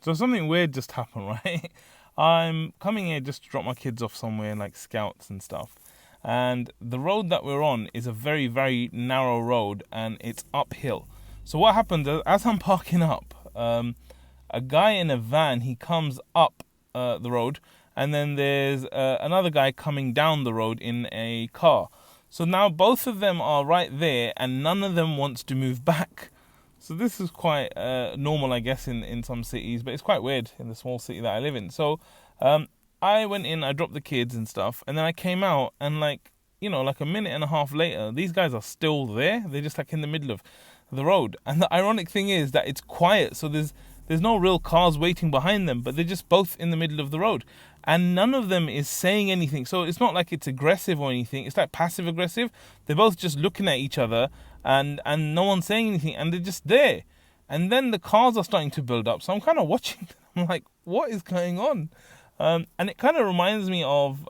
So something weird just happened, right? I'm coming here just to drop my kids off somewhere like scouts and stuff. And the road that we're on is a very, very narrow road and it's uphill. So what happened as I'm parking up, a guy in a van, he comes up the road, and then there's another guy coming down the road in a car. So now both of them are right there and none of them wants to move back. So this is quite normal, I guess, in some cities, but it's quite weird in the small city that I live in. So I went in, I dropped the kids and stuff, and then I came out, and like a minute and a half later, these guys are still there. They're just like in the middle of the road. And the ironic thing is that it's quiet, so there's no real cars waiting behind them, but they're just both in the middle of the road. And none of them is saying anything. So it's not like it's aggressive or anything. It's like passive aggressive. They're both just looking at each other and no one's saying anything, and they're just there. And then the cars are starting to build up. So I'm kind of watching them. I'm like, what is going on? And it kind of reminds me of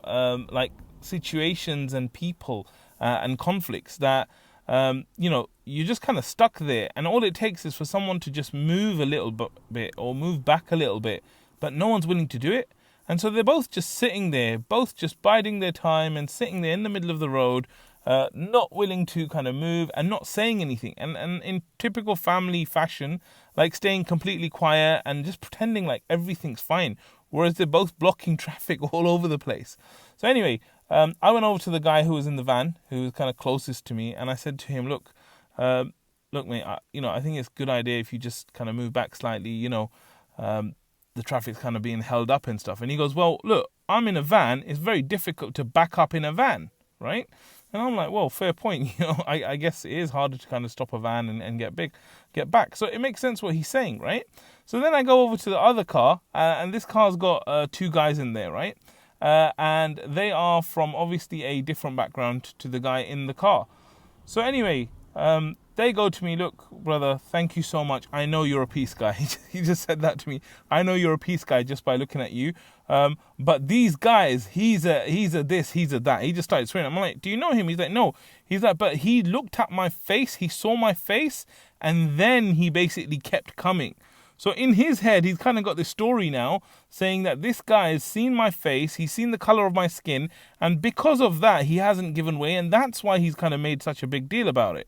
like situations and people and conflicts that, you're just kind of stuck there. And all it takes is for someone to just move a little bit or move back a little bit, but no one's willing to do it. And so they're both just sitting there, both just biding their time and sitting there in the middle of the road, not willing to kind of move and not saying anything. And in typical family fashion, like staying completely quiet and just pretending like everything's fine. Whereas they're both blocking traffic all over the place. So anyway, I went over to the guy who was in the van, who was kind of closest to me. And I said to him, look, mate, I think it's a good idea if you just kind of move back slightly, the traffic's kind of being held up and stuff. And he goes, well, look, I'm in a van. It's very difficult to back up in a van, right? And I'm like, well, fair point. I guess it is harder to kind of stop a van and get back. So it makes sense what he's saying, right? So then I go over to the other car, and this car's got two guys in there, right? And they are from obviously a different background to the guy in the car. So anyway, they go to me, look, brother, thank you so much. I know you're a peace guy. He just said that to me. I know you're a peace guy just by looking at you. But these guys, he's a this, he's a that. He just started swearing. I'm like, do you know him? He's like, no. He's like, but he looked at my face. He saw my face. And then he basically kept coming. So in his head, he's kind of got this story now saying that this guy has seen my face. He's seen the color of my skin. And because of that, he hasn't given way. And that's why he's kind of made such a big deal about it.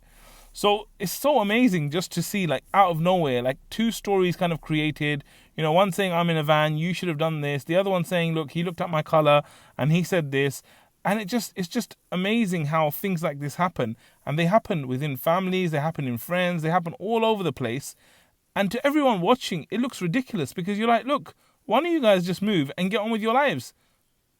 So it's so amazing just to see, like, out of nowhere, like two stories kind of created. One saying, I'm in a van, you should have done this. The other one saying, look, he looked at my color and he said this. And it's just amazing how things like this happen. And they happen within families, they happen in friends, they happen all over the place. And to everyone watching, it looks ridiculous because you're like, look, why don't you guys just move and get on with your lives?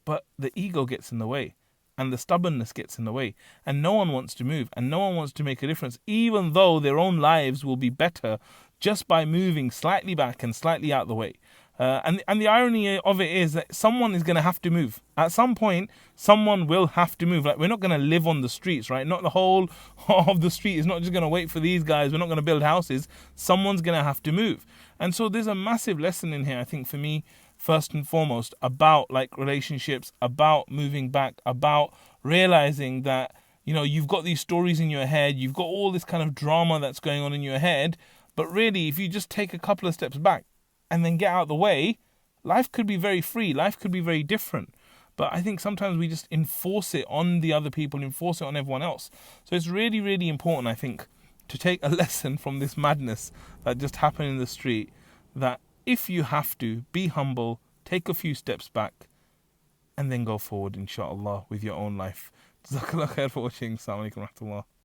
But the ego gets in the way. And the stubbornness gets in the way. And no one wants to move. And no one wants to make a difference. Even though their own lives will be better just by moving slightly back and slightly out the way. And the irony of it is that someone is going to have to move. At some point, someone will have to move. Like, we're not going to live on the streets, right? Not the whole of the street is not just going to wait for these guys. We're not going to build houses. Someone's going to have to move. And so there's a massive lesson in here, I think, for me, first and foremost, about like relationships, about moving back, about realizing that, you've got these stories in your head, you've got all this kind of drama that's going on in your head, but really, if you just take a couple of steps back and then get out of the way, life could be very free, life could be very different. But I think sometimes we just enforce it on the other people, enforce it on everyone else. So it's really, really important, I think, to take a lesson from this madness that just happened in the street, that if you have to, be humble, take a few steps back, and then go forward, inshallah, with your own life. Jazakallah khair for watching. Assalamu alaikum wa rahmatullah.